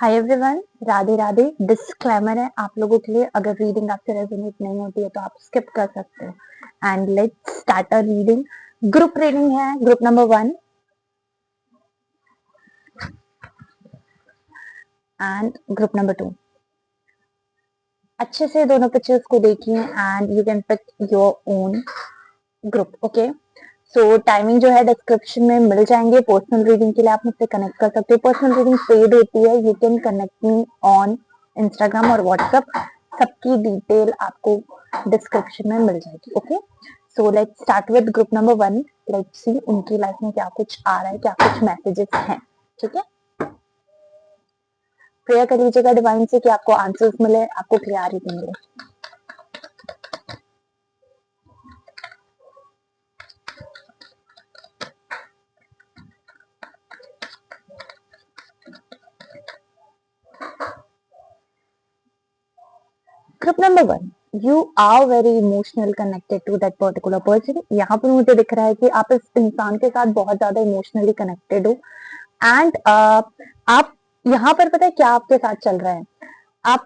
Hi everyone, Radhe Radhe. Disclaimer है आप लोगों के लिए, अगर रीडिंग आपसे रेजोनेट नहीं होती है तो आप स्किप कर सकते हो। And let's start a reading. Group reading है, group number 1 and group number 2। अच्छे से दोनों पिक्चर्स को देखिए and you can pick your own group. Okay, so timing जो है डिस्क्रिप्शन में मिल जाएंगे। पर्सनल रीडिंग के लिए आप मुझसे कनेक्ट कर सकते हो। पर्सनल रीडिंग पेड होती है। You can connect me on Instagram और व्हाट्सएप। सबकी डिटेल आपको डिस्क्रिप्शन में मिल जाएगी। Okay, so let's start with group number 1। Let's see उनकी लाइफ में क्या कुछ आ रहा है, क्या कुछ मैसेजेस हैं। ठीक है, प्रेयर कर लीजिएगा डिवाइन से कि आपको आंसर्स मिले, आपको क्लियरिटी मिले। Group number 1, you are very emotional connected to that particular person. यहाँ पर मुझे दिख रहा है कि आप इस इंसान के साथ बहुत ज्यादा इमोशनली कनेक्टेड हो। एंड आप यहाँ पर पता है क्या आपके साथ चल रहा है, आप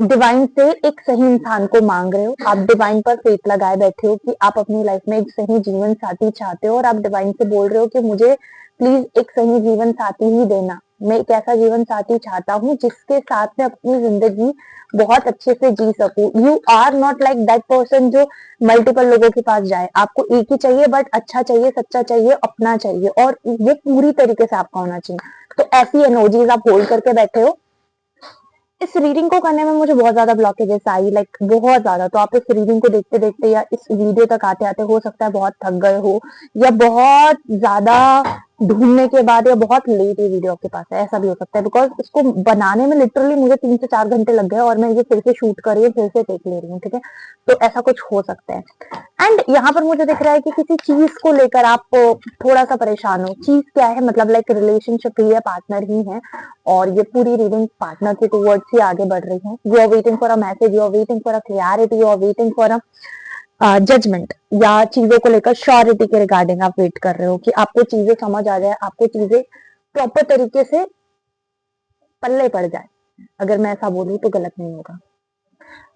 डिवाइन से एक सही इंसान को मांग रहे हो। आप डिवाइन पर फेथ लगाए बैठे हो कि आप अपनी लाइफ में एक सही जीवन साथी चाहते हो, और आप डिवाइन से बोल रहे हो कि मुझे प्लीज एक सही जीवन साथी ही देना। मैं एक ऐसा जीवन साथी चाहता हूँ जिसके साथ मैं अपनी जिंदगी बहुत अच्छे से जी सकूं। You are not like that person जो मल्टीपल लोगों के पास जाए। आपको एक ही चाहिए, बट अच्छा चाहिए, सच्चा चाहिए, अपना चाहिए, और ये पूरी तरीके से आपका होना चाहिए। तो ऐसी एनर्जीज आप होल्ड करके बैठे हो। इस रीडिंग को करने में मुझे बहुत ज्यादा ब्लॉकेजेस आई, लाइक बहुत ज्यादा। तो आप इस रीडिंग को देखते देखते या इस वीडियो तक आते आते हो सकता है बहुत थक गए हो, या बहुत ज्यादा ढूंढने के बाद, या बहुत लेट ये वीडियो आपके पास है, ऐसा भी हो सकता है। बिकॉज इसको बनाने में लिटरली मुझे 3 से 4 घंटे लग गए, और मैं ये फिर से शूट कर रही हूँ, फिर से टेक ले रही हूँ। ठीक है, तो ऐसा कुछ हो सकता है। एंड यहाँ पर मुझे दिख रहा है कि किसी चीज को लेकर आप थोड़ा सा परेशान हो। चीज क्या है, मतलब लाइक रिलेशनशिप ही है, पार्टनर ही है, और ये पूरी रीडिंग पार्टनर के टूवर्ड्स ही आगे बढ़ रही है। You are waiting for a message, you are waiting for a clarity, you are waiting for a judgement, या चीजों को लेकर श्योरिटी के रिगार्डिंग आप वेट कर रहे हो कि आपको चीजें समझ आ जाए, आपको चीजें प्रॉपर तरीके से पल्ले पड़ जाए। अगर मैं ऐसा बोलूं तो गलत नहीं होगा।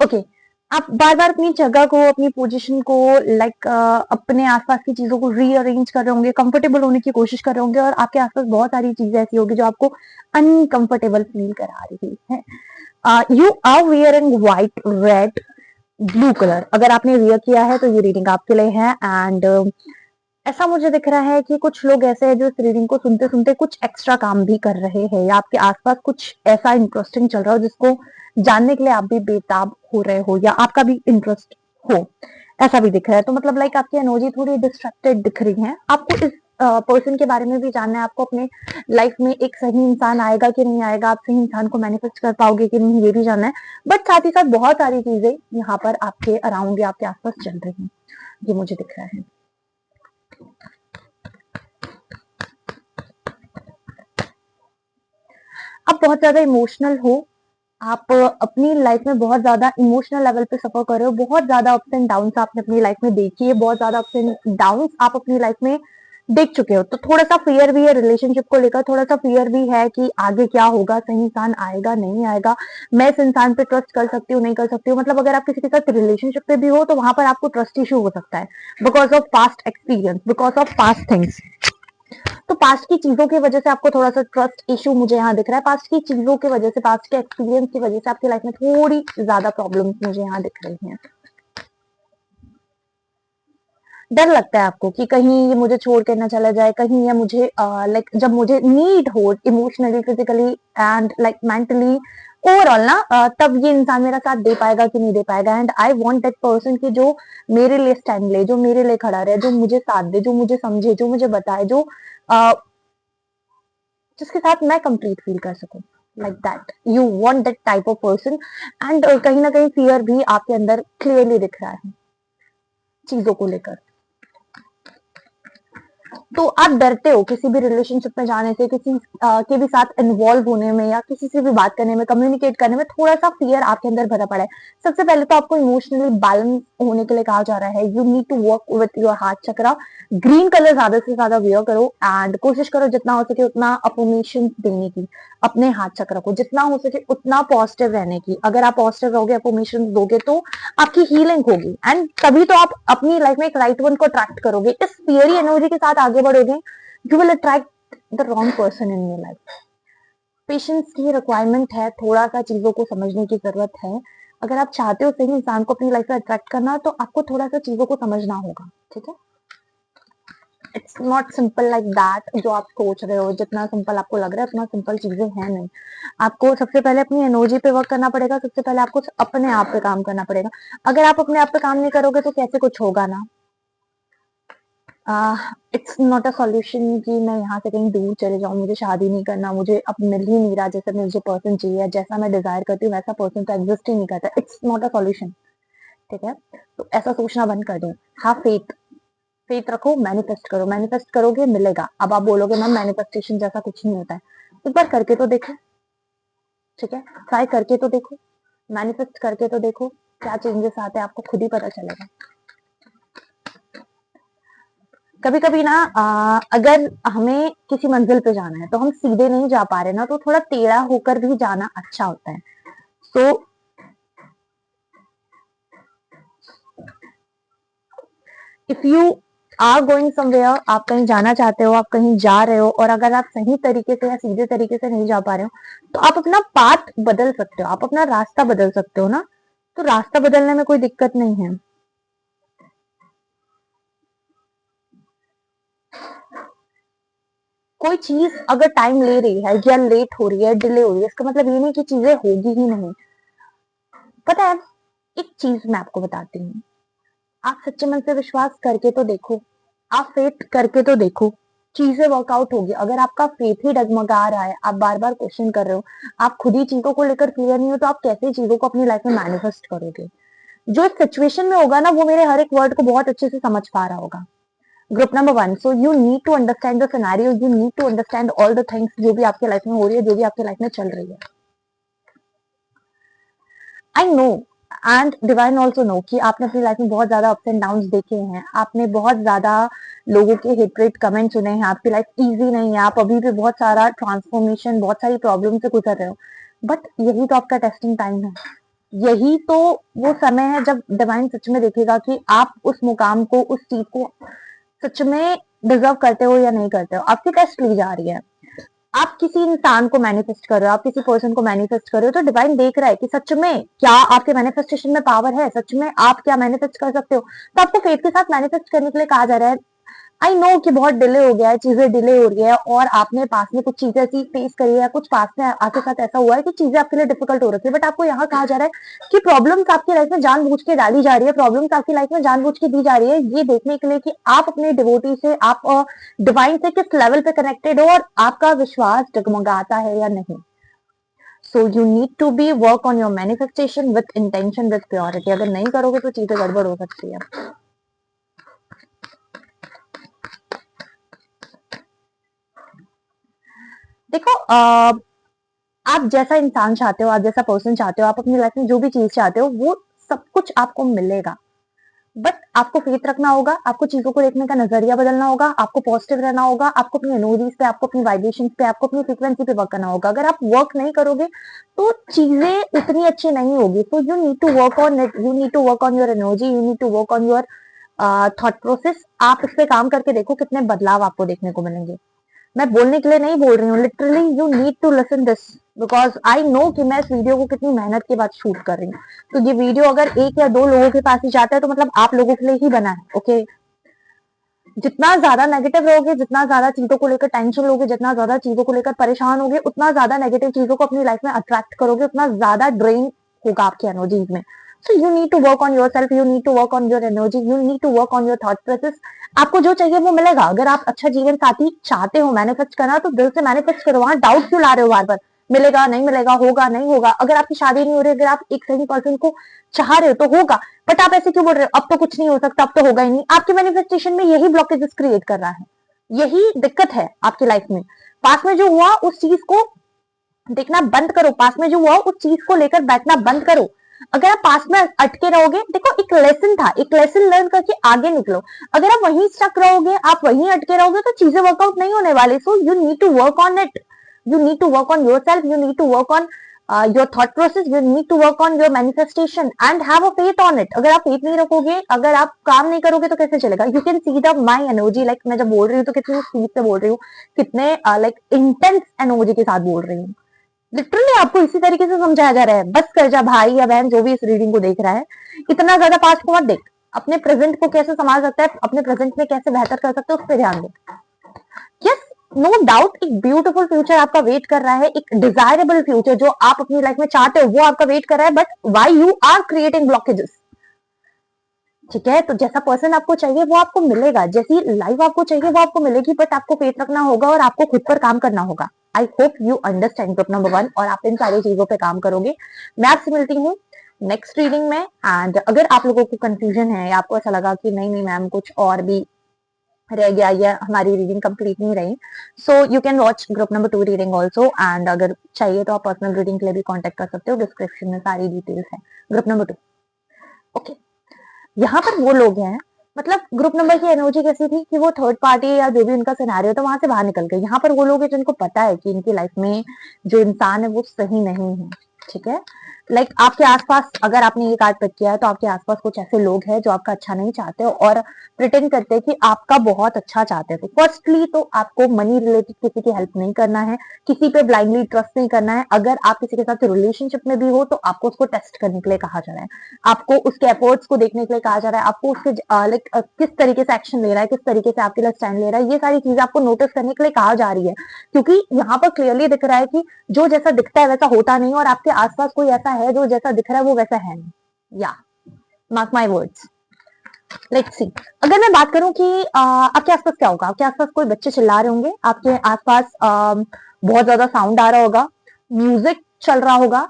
ओके, आप बार बार अपनी जगह को, अपनी पोजीशन को, लाइक अपने आसपास की चीजों को रीअरेंज कर रहे होंगे, कंफर्टेबल होने की कोशिश कर रहे होंगे, और आपके आसपास बहुत सारी चीजें ऐसी होगी जो आपको अनकंफर्टेबल फील करा रही है। You are wearing white, red, blue colour. अगर आपने वेयर किया है तो ये रीडिंग आपके लिए है। एंड ऐसा मुझे दिख रहा है कि कुछ लोग ऐसे हैं जो इस रीडिंग को सुनते सुनते कुछ एक्स्ट्रा काम भी कर रहे हैं, या आपके आसपास कुछ ऐसा इंटरेस्टिंग चल रहा हो जिसको जानने के लिए आप भी बेताब हो रहे हो, या आपका भी इंटरेस्ट हो, ऐसा भी दिख रहा है। तो मतलब लाइक आपकी एनर्जी थोड़ी डिस्ट्रैक्टेड दिख रही है। आपको इस पर्सन के बारे में भी जानना है। आपको अपने लाइफ में एक सही इंसान आएगा कि नहीं आएगा, आप सही इंसान को मैनिफेस्ट कर पाओगे कि नहीं, ये भी जानना है। बट साथ ही साथ बहुत सारी चीजें यहाँ पर आपके अराउंड या आपके आसपास चल रही हैं, ये मुझे दिख रहा है। आप बहुत ज्यादा इमोशनल हो। आप अपनी लाइफ में बहुत ज्यादा इमोशनल लेवल पे सफर कर रहे हो। बहुत ज्यादा अप्स एंड डाउन्स आपने अपनी लाइफ में देखी है। बहुत ज्यादा अप्स एंड डाउन्स आप अपनी लाइफ में देख चुके हो। तो थोड़ा सा फियर भी है रिलेशनशिप को लेकर, थोड़ा सा फियर भी है कि आगे क्या होगा, सही इंसान आएगा नहीं आएगा, मैं इस इंसान पे ट्रस्ट कर सकती हूँ नहीं कर सकती हूँ। मतलब अगर आप किसी के साथ रिलेशनशिप पे भी हो तो वहां पर आपको ट्रस्ट इशू हो सकता है, because of past experience, because of past things. तो पास्ट की चीजों की वजह से आपको थोड़ा सा ट्रस्ट इशू मुझे यहाँ दिख रहा है। पास्ट की चीजों की वजह से, पास्ट के एक्सपीरियंस की वजह से आपकी लाइफ में थोड़ी ज्यादा प्रॉब्लम्स मुझे यहाँ दिख रही हैं। डर लगता है आपको कि कहीं ये मुझे छोड़ कर ना चला जाए, कहीं ये मुझे लाइक जब मुझे नीड हो emotionally, physically and like mentally, overall ना, तब ये इंसान मेरा साथ दे पाएगा कि नहीं दे पाएगा। And I want that person की जो मेरे लिए स्टैंड ले, जो मेरे लिए खड़ा रहे, जो मुझे साथ दे, जो मुझे समझे, जो मुझे बताए, जो जिसके साथ मैं कंप्लीट फील कर सकूं। Like that you want that type of person. And कहीं ना कहीं फियर भी आपके अंदर क्लियरली दिख रहा है चीजों को लेकर। तो आप डरते हो किसी भी रिलेशनशिप में जाने से, किसी के भी साथ इन्वॉल्व होने में, या किसी से भी बात करने में, कम्युनिकेट करने में थोड़ा सा फियर आपके अंदर भरा पड़ा है। सबसे पहले तो आपको इमोशनली बैलेंस होने के लिए कहा जा रहा है, you need to work with your heart chakra. Green colour ज्यादा से ज्यादा वियर करो एंड कोशिश करो जितना हो सके उतना अफर्मेशन देने की अपने हाथ चक्र को, जितना हो सके उतना पॉजिटिव रहने की। अगर आप पॉजिटिव रहोगे, अफर्मेशन दोगे, तो आपकी हीलिंग होगी एंड तभी तो आप अपनी लाइफ में एक राइट वन को अट्रैक्ट करोगे। इस फियरी एनर्जी के साथ आगे बढ़ोगे, you will attract the wrong person in your life. Patience की रिक्वायरमेंट है, थोड़ा सा चीजों को समझने की जरूरत है। अगर आप चाहते हो सही इंसान को अपनी लाइफ में अट्रैक्ट करना, तो आपको थोड़ा सा चीजों को समझना होगा, ठीक है। It's not simple like that जो आप सोच रहे हो। जितना सिंपल आपको लग रहा है उतना सिंपल चीजें हैं नहीं। आपको सबसे पहले अपनी एनर्जी पे वर्क करना पड़ेगा, सबसे पहले आपको अपने आप पे काम करना पड़ेगा। अगर आप अपने आप पे काम नहीं करोगे तो कैसे कुछ होगा ना। इट्स नॉट अ सॉल्यूशन कि मैं यहाँ से कहीं दूर चले जाऊं, मुझे शादी नहीं करना, मुझे अब मिल ही नहीं रहा जैसे मुझे पर्सन चाहिए, जैसा मैं डिजायर करती हूँ वैसा पर्सन तो एग्जिस्ट ही नहीं करता। इट्स नॉट अ सॉल्यूशन, ठीक है। तो ऐसा सोचना बंद कर दो। हाँ, फेथ रखो, मैनिफेस्ट करो, मैनिफेस्ट करोगे मिलेगा। अब आप बोलोगे मैम मैनिफेस्टेशन जैसा कुछ नहीं होता है, एक बार करके तो देखो, ठीक है। ट्राई करके तो देखो, मैनिफेस्ट करके तो देखो, क्या चेंजेस आते हैं आपको खुद ही पता चलेगा। कभी कभी ना अगर हमें किसी मंजिल पे जाना है तो हम सीधे नहीं जा पा रहे ना, तो थोड़ा टेढ़ा होकर भी जाना अच्छा होता है। So if you are going somewhere, आप कहीं जाना चाहते हो, आप कहीं जा रहे हो, और अगर आप सही तरीके से या सीधे तरीके से नहीं जा पा रहे हो, तो आप अपना पाथ बदल सकते हो, आप अपना रास्ता बदल सकते हो ना। तो रास्ता बदलने में कोई दिक्कत नहीं है। कोई चीज अगर टाइम ले रही है या लेट हो रही है, डिले हो रही है, इसका मतलब ये नहीं कि चीजें होगी ही नहीं। पता है, एक चीज मैं आपको बताती हूँ, आप सच्चे मन से विश्वास करके तो देखो, आप फेथ करके तो देखो, चीजें वर्कआउट होगी। अगर आपका फेथ ही डगमगा रहा है, आप बार बार क्वेश्चन कर रहे हो, आप खुद ही चीजों को लेकर क्लियर नहीं हो, तो आप कैसे चीजों को अपनी लाइफ में मैनिफेस्ट करोगे। जो इस सिचुएशन में होगा ना, वो मेरे हर एक वर्ड को बहुत अच्छे से समझ पा रहा होगा। Group number 1, so you need to understand the scenario, you need to understand all the things जो भी आपके लाइफ में हो रही है, जो भी आपके लाइफ में चल रही है। I know and divine also know कि आपने अपनी लाइफ में बहुत ज्यादा अप्स एंड डाउन देखे हैं, आपने बहुत ज्यादा लोगों के हेटरेट कमेंट सुने हैं, आपकी लाइफ इजी नहीं है, आप अभी भी बहुत सारा ट्रांसफॉर्मेशन, बहुत सारी प्रॉब्लम से गुजर रहे हो। बट यही तो आपका टेस्टिंग टाइम है, यही तो वो समय है जब डिवाइन सच में देखेगा कि आप उस मुकाम को, उस चीज को सच में डिजर्व करते हो या नहीं करते हो। आपकी टेस्ट ली जा रही है। आप किसी इंसान को मैनिफेस्ट कर रहे हो, आप किसी पर्सन को मैनिफेस्ट कर रहे हो, तो डिवाइन देख रहा है कि सच में क्या आपके मैनिफेस्टेशन में पावर है, सच में आप क्या मैनिफेस्ट कर सकते हो। तो आपको फेथ के साथ मैनिफेस्ट करने के लिए कहा जा रहा है। आई नो कि बहुत डिले हो गया है, चीजें डिले हो रही है, और आपने पास में कुछ चीजें ऐसी फेस करी है, कुछ पास में आपके साथ ऐसा हुआ है कि चीजें आपके लिए डिफिकल्ट हो रही है। बट आपको यहाँ कहा जा रहा है कि प्रॉब्लम्स आपकी लाइफ में जानबूझ के डाली जा रही है, प्रॉब्लम्स आपकी लाइफ में जानबूझ के दी जा रही है, ये देखने के लिए कि आप अपने डिवोटी से, आप डिवाइन से किस लेवल पे कनेक्टेड हो, और आपका विश्वास डगमगाता है या नहीं। So you need to be work on your manifestation with intention, with purity. अगर नहीं करोगे तो चीजें गड़बड़ हो सकती है। देखो आप जैसा इंसान चाहते हो, आप जैसा पर्सन चाहते हो, आप अपनी लाइफ में जो भी चीज चाहते हो, वो सब कुछ आपको मिलेगा। बट आपको फेथ रखना होगा, आपको चीजों को देखने का नजरिया बदलना होगा, आपको पॉजिटिव रहना होगा, आपको अपनी एनर्जीज पे, आपको अपनी वाइब्रेशंस पे, आपको अपनी फ्रीक्वेंसी पे वर्क करना होगा। अगर आप वर्क नहीं करोगे तो चीजें उतनी अच्छी नहीं होगी। So you need to work on it, you need to work on your energy, you need to work on your thought process. आप इस पे काम करके देखो कितने बदलाव आपको देखने को मिलेंगे। मैं बोलने के लिए नहीं बोल रही हूँ, literally you need to listen this, because I know कि मैं इस वीडियो को कितनी मेहनत के बाद शूट कर रही हूँ। तो ये वीडियो अगर 1 या 2 लोगों के पास ही जाता है तो मतलब आप लोगों के लिए ही बना है, ओके। जितना ज्यादा नेगेटिव रहोगे, जितना ज्यादा चीजों को लेकर टेंशन लोगे, जितना ज्यादा चीजों को लेकर परेशान होगे, उतना ज्यादा नेगेटिव चीजों को अपनी लाइफ में अट्रैक्ट करोगे, उतना ज्यादा ड्रेन होगा आपकी एनर्जीज में। So you need to work on yourself, you need to work on your energy, you need to work on your thought process. आपको जो चाहिए वो मिलेगा। अगर आप अच्छा जीवन साथी चाहते हो मैनिफेस्ट करना, तो दिल से मैनिफेस्ट करो। वहां डाउट क्यों ला रहे हो बार बार, मिलेगा नहीं मिलेगा, होगा नहीं होगा। अगर आपकी शादी नहीं हो रही, अगर आप एक सही पर्सन को चाह रहे हो तो होगा। बट आप ऐसे क्यों बोल रहे हो अब तो कुछ नहीं हो सकता, अब तो होगा ही नहीं। आपके मैनिफेस्टेशन में यही ब्लॉकेजेस क्रिएट कर रहा है। यही दिक्कत है आपकी लाइफ में। पास में जो हुआ उस चीज को देखना बंद करो, पास में जो हुआ उस चीज को लेकर बैठना बंद करो। अगर आप पास में अटके रहोगे, देखो एक लेसन था, एक लेसन लर्न करके आगे निकलो। अगर आप वहीं स्टक रहोगे, आप वहीं अटके रहोगे तो चीजें वर्कआउट नहीं होने वाली। So you need to work on it, you need to work on yourself, you need to work on your thought process, you need to work on your manifestation and have a faith on it. अगर आप faith नहीं रखोगे, अगर आप काम नहीं करोगे तो कैसे चलेगा? You can see the my energy, like मैं जब बोल रही हूँ तो कितनी स्पीड से बोल रही हूँ, कितने like intense एनर्जी के साथ बोल रही हूँ। लिटरली आपको इसी तरीके से समझाया जा रहा है, बस कर जा भाई या बहन जो भी इस रीडिंग को देख रहा है, इतना ज्यादा पास्ट को मत देख, अपने प्रेजेंट को कैसे संभाल सकता है, अपने प्रेजेंट में कैसे बेहतर कर सकते हो उस पर ध्यान दे। यस, नो डाउट एक ब्यूटीफुल फ्यूचर आपका वेट कर रहा है, एक डिजायरेबल फ्यूचर जो आप अपनी लाइफ में चाहते हो वो आपका वेट कर रहा है, but why you are creating blockages. ठीक है, तो जैसा पर्सन आपको चाहिए वो आपको मिलेगा, जैसी लाइफ आपको चाहिए वो आपको मिलेगी, बट आपको फेथ रखना होगा और आपको खुद पर काम करना होगा। I hope you understand group number 1 और आप इन सारी चीजों पे काम करोगे। मैं आपसे मिलती हूँ नेक्स्ट रीडिंग में। एंड अगर आप लोगों को कंफ्यूजन है या आपको ऐसा लगा कि नहीं नहीं मैम कुछ और भी रह गया या हमारी रीडिंग कंप्लीट नहीं रही, so you can watch group number 2 reading also. And अगर चाहिए तो आप पर्सनल रीडिंग के लिए भी कॉन्टेक्ट कर सकते हो, डिस्क्रिप्शन में सारी डिटेल्स है ग्रुप नंबर 2। ओके, यहाँ पर वो लोग हैं, मतलब ग्रुप नंबर की एनर्जी कैसी थी कि वो थर्ड पार्टी या जो भी उनका सिनेरियो था वहां से बाहर निकल गए। यहाँ पर वो लोग हैं जिनको पता है कि इनकी लाइफ में जो इंसान है वो सही नहीं है। ठीक है, लाइक आपके आसपास अगर आपने ये कार्ड पिक किया है तो आपके आसपास कुछ ऐसे लोग हैं जो आपका अच्छा नहीं चाहते और प्रिटेंड करते हैं कि आपका बहुत अच्छा चाहते हैं। तो फर्स्टली तो आपको मनी रिलेटेड किसी की हेल्प नहीं करना है, किसी पे ब्लाइंडली ट्रस्ट नहीं करना है। अगर आप किसी के साथ रिलेशनशिप में भी हो तो आपको उसको टेस्ट करने के लिए कहा जा रहा है, आपको उसके एफर्ट्स को देखने के लिए कहा जा रहा है, आपको उसके लाइक किस तरीके से एक्शन ले रहा है, किस तरीके से आपके लिए स्टैंड ले रहा है, ये सारी चीजें आपको नोटिस करने के लिए कहा जा रही है। क्योंकि यहाँ पर क्लियरली दिख रहा है कि जो जैसा दिखता है वैसा होता नहीं, और आपके आसपास कोई ऐसा है जो जैसा दिख रहा है वो वैसा है नहीं। या mark my words, let's see. अगर मैं बात करूं कि आपके आसपास क्या होगा, आपके आसपास कोई बच्चे चिल्ला रहे होंगे, आपके आसपास बहुत ज्यादा साउंड आ रहा होगा, म्यूजिक चल रहा होगा,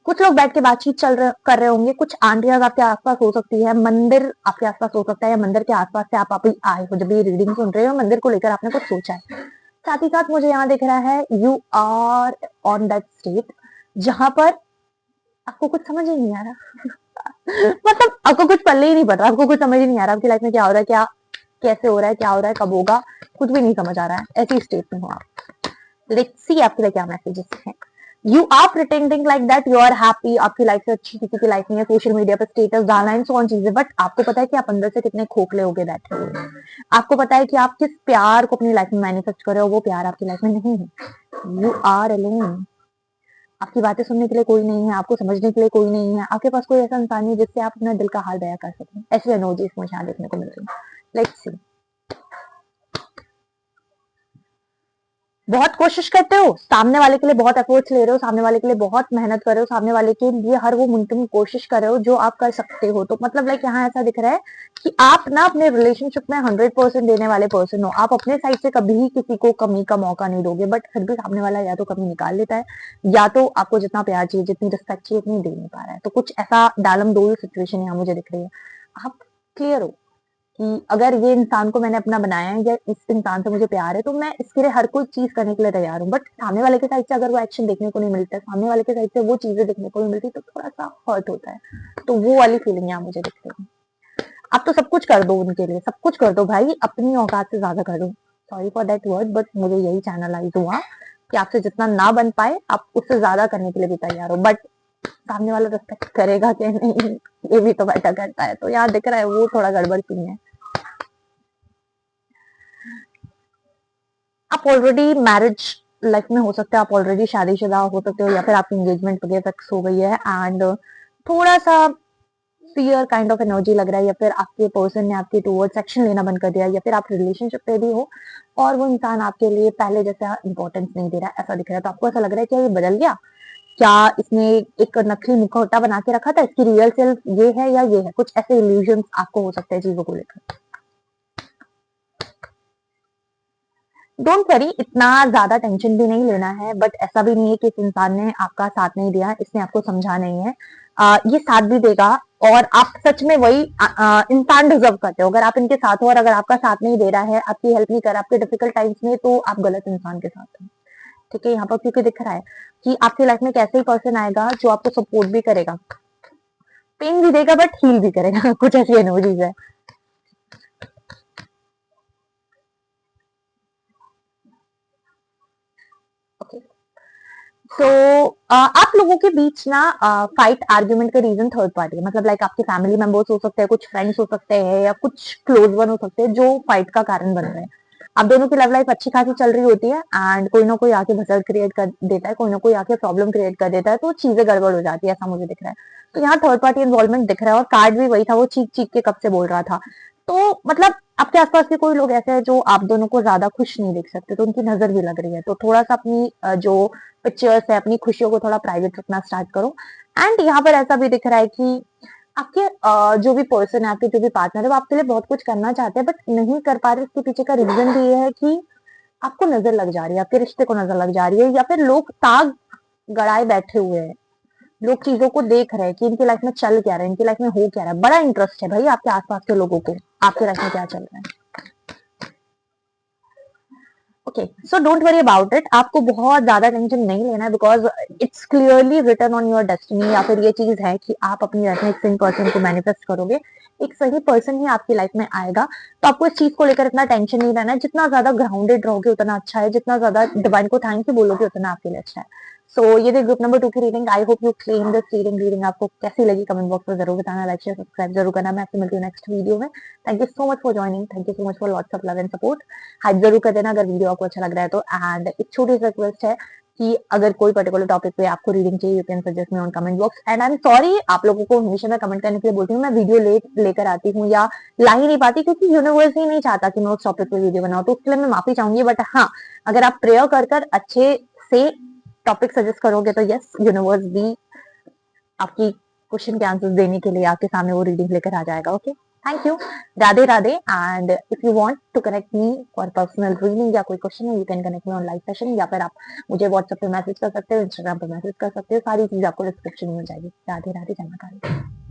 कुछ लोग बैठ के बातचीत कर रहे होंगे, कुछ आंटियां आपके आसपास हो सकती है, मंदिर आपके आसपास हो सकता है या मंदिर के आसपास से आप अभी आए हो, जब ये रीडिंग सुन रहे हो मंदिर को लेकर आपने कुछ सोचा है। साथ ही साथ मुझे यहाँ दिख रहा है you are on that state जहां पर आपको कुछ समझ ही नहीं आ रहा मतलब आपको कुछ पल्ले ही नहीं पड़ रहा, आपको कुछ समझ ही नहीं आ रहा आपकी लाइफ में क्या हो रहा है, क्या कैसे हो रहा है, क्या हो रहा है, कब होगा, कुछ भी नहीं समझ आ रहा है, ऐसी स्टेट में हो आप। लेट्स सी आपके लिए क्या मैसेजेस हैं। You are pretending like that you are happy, आपकी लाइफ से अच्छी किसी की लाइफ में है, सोशल मीडिया पर स्टेटस डालना इन सो चीजें, बट आपको पता है कि आप अंदर से कितने खोखले हो गए बैठे हो। आपको पता है कि आप किस प्यार को अपनी लाइफ में मैनिफेस्ट कर रहे हो, वो प्यार आपकी लाइफ में नहीं है। यू आर अलोन, आपकी बातें सुनने के लिए कोई नहीं है, आपको समझने के लिए कोई नहीं है, आपके पास कोई ऐसा इंसान नहीं जिससे आप अपना दिल का हाल बयां कर सकें। ऐसी एनर्जीज मुझे यहाँ देखने को मिल रही है। लेट्स सी, बहुत कोशिश करते हो, सामने वाले के लिए बहुत एफर्ट्स ले रहे हो, सामने वाले के लिए बहुत मेहनत कर रहे हो, सामने वाले के लिए हर वो मुमकिन कोशिश कर रहे हो जो आप कर सकते हो। तो मतलब लाइक यहाँ ऐसा दिख रहा है कि आप ना अपने रिलेशनशिप में 100% देने वाले पर्सन हो, आप अपने साइड से कभी किसी को कमी का मौका नहीं दोगे, बट फिर भी सामने वाला या तो कमी निकाल लेता है या तो आपको जितना प्यार चाहिए, जितनी रिस्पेक्ट चाहिए उतनी दे नहीं पा रहा है। तो कुछ ऐसा डालम डोल सिचुएशन यहाँ मुझे दिख रही है। आप क्लियर हो कि अगर ये इंसान को मैंने अपना बनाया है या इस इंसान से मुझे प्यार है तो मैं इसके लिए हर कोई चीज करने के लिए तैयार हूँ, बट सामने वाले के साइड से अगर वो एक्शन देखने को नहीं मिलता है, सामने वाले के साइड से वो चीजें देखने को नहीं मिलती तो थोड़ा सा हर्ट होता है। तो वो वाली फीलिंग यहाँ मुझे दिख रही है। आप तो सब कुछ कर दो उनके लिए, सब कुछ कर दो भाई, अपनी औकात से ज्यादा कर दो। Sorry for that word, but मुझे यही चैनलाइज हुआ कि आपसे जितना ना बन पाए आप उससे ज्यादा करने के लिए भी तैयार हो, बट सामने वाला रिस्पेक्ट करेगा कि नहीं ये भी तो मैटर करता है। तो यहाँ दिख रहा है वो थोड़ा गड़बड़ सीन है। आप ऑलरेडी मैरिज लाइफ में हो सकते हो, आप ऑलरेडी शादीशुदा हो सकते हो, या फिर आपकी एंगेजमेंट वगैरह फिक्स हो गई है एंड थोड़ा सा फियर काइंड ऑफ एनर्जी लग रहा है, या फिर आपके पर्सन ने आपके टूवर्ड्स एक्शन लेना बंद कर दिया, या फिर आप रिलेशनशिप पे भी हो और वो इंसान आपके लिए पहले जैसा इंपॉर्टेंस नहीं दे रहा है, ऐसा दिख रहा है। तो आपको ऐसा लग रहा है कि ये बदल गया, क्या इसने एक नकली मुखौटा बना के रखा था, इसकी रियल सेल्फ ये है या ये है, कुछ ऐसे इल्यूजन आपको हो सकते हैं चीजों को लेकर। डोंट वरी, इतना ज्यादा टेंशन भी नहीं लेना है, बट ऐसा भी नहीं है कि इस इंसान ने आपका साथ नहीं दिया, इसने आपको समझा नहीं है। ये साथ भी देगा, और आप सच में वही इंसान डिजर्व करते हो। अगर आप इनके साथ हो और अगर आपका साथ नहीं दे रहा है, आपकी हेल्प नहीं कर रहा आपके डिफिकल्ट टाइम्स में, तो आप गलत इंसान के साथ हो। ठीक है, यहाँ पर क्योंकि दिख रहा है कि आपकी लाइफ में एक ऐसे ही पर्सन आएगा जो आपको सपोर्ट भी करेगा, पेन भी देगा बट हील भी करेगा। कुछ ऐसी एनर्जीज है। ओके, तो आप लोगों के बीच ना फाइट आर्ग्यूमेंट का रीजन थर्ड पार्टी है, मतलब लाइक आपके फैमिली मेंबर्स हो सकते हैं, कुछ फ्रेंड्स हो सकते हैं, या कुछ क्लोज वन हो सकते हैं जो फाइट का कारण बन रहे हैं। आप दोनों की लव लाइफ अच्छी खासी चल रही होती है, एंड कोई ना कोई आके भसड़ क्रिएट कर देता है, कोई ना कोई आके प्रॉब्लम क्रिएट कर देता है, तो चीजें गड़बड़ हो जाती है, ऐसा मुझे दिख रहा है। तो यहाँ थर्ड पार्टी इन्वॉल्वमेंट दिख रहा है, और कार्ड भी वही था, वो चीख चीख के कब से बोल रहा था। तो मतलब आपके आसपास के कोई लोग ऐसे हैं जो आप दोनों को ज्यादा खुश नहीं देख सकते, तो उनकी नजर भी लग रही है। तो थोड़ा सा अपनी जो पिक्चर्स है, अपनी खुशियों को थोड़ा प्राइवेट रखना स्टार्ट करो। एंड यहाँ पर ऐसा भी दिख रहा है कि आपके जो भी पर्सन है, आपके जो भी पार्टनर है, वो आपके लिए बहुत कुछ करना चाहते हैं, बट नहीं कर पा रहे। इसके पीछे का रीजन भी ये है कि आपको नजर लग जा रही है, आपके रिश्ते को नजर लग जा रही है, या फिर लोग ताक गड़ाए बैठे हुए हैं। लोग चीजों को देख रहे हैं कि इनकी लाइफ में चल क्या रहा है, इनकी लाइफ में हो क्या रहा है। बड़ा इंटरेस्ट है भाई आपके आसपास के लोगों को, आपके लाइफ में क्या चल रहा है। Okay, so don't worry about it. आपको बहुत ज्यादा टेंशन नहीं लेना है, because it's clearly written on your destiny, या फिर ये चीज है कि आप अपनी लाइफ में एक सही पर्सन को मैनिफेस्ट करोगे। एक सही पर्सन ही आपकी लाइफ में आएगा। तो आपको इस चीज को लेकर इतना टेंशन नहीं रहना है। जितना ज्यादा ग्राउंडेड रहोगे उतना अच्छा है, जितना ज्यादा डिवाइन को थैंक यू बोलोगे उतना आपके लिए अच्छा है। सो ये थी ग्रुप नंबर 2 की reading. I hope you claim this reading. Reading आपको कैसी लगी कमेंट बॉक्स में जरूर बताना। लाइक शेयर सब्सक्राइब जरूर करना। मैं आपसे मिलती हूँ नेक्स्ट वीडियो में। Thank you so much for joining. Thank you so much for lots of love and support. Hype जरूर कर देना अगर वीडियो आपको अच्छा लग रहा है तो। एंड एक छोटी सी रिक्वेस्ट है कि अगर कोई पर्टिकुलर टॉपिक पे आपको रीडिंग चाहिए, you can suggest me on comment box. And I am sorry, आप लोगों को हमेशा मैं कमेंट करने के लिए बोलती हूँ, मैं वीडियो लेट लेकर आती हूँ या ला ही नहीं पाती, क्योंकि यूनिवर्स ही नहीं चाहता कि मैं उस टॉपिक पे वीडियो बनाऊँ, तो उसके लिए मैं माफी चाहूंगी। बट हाँ, अगर आप प्रेयर कर कर अच्छे से टॉपिक सजेस्ट करोगे तो यस, यूनिवर्स भी आपकी क्वेश्चन के आंसर्स देने के लिए आपके सामने वो रीडिंग लेकर आ जाएगा। Okay, thank you. Radhe Radhe. And if you want to connect me for personal reading या कोई क्वेश्चन है, you can connect me on live session, या फिर आप मुझे व्हाट्सएप पे मैसेज कर सकते हो, इंस्टाग्राम पे मैसेज कर सकते हो। सारी चीज आपको डिस्क्रिप्शन में मिल जाएगी। राधे राधे, जय माता दी।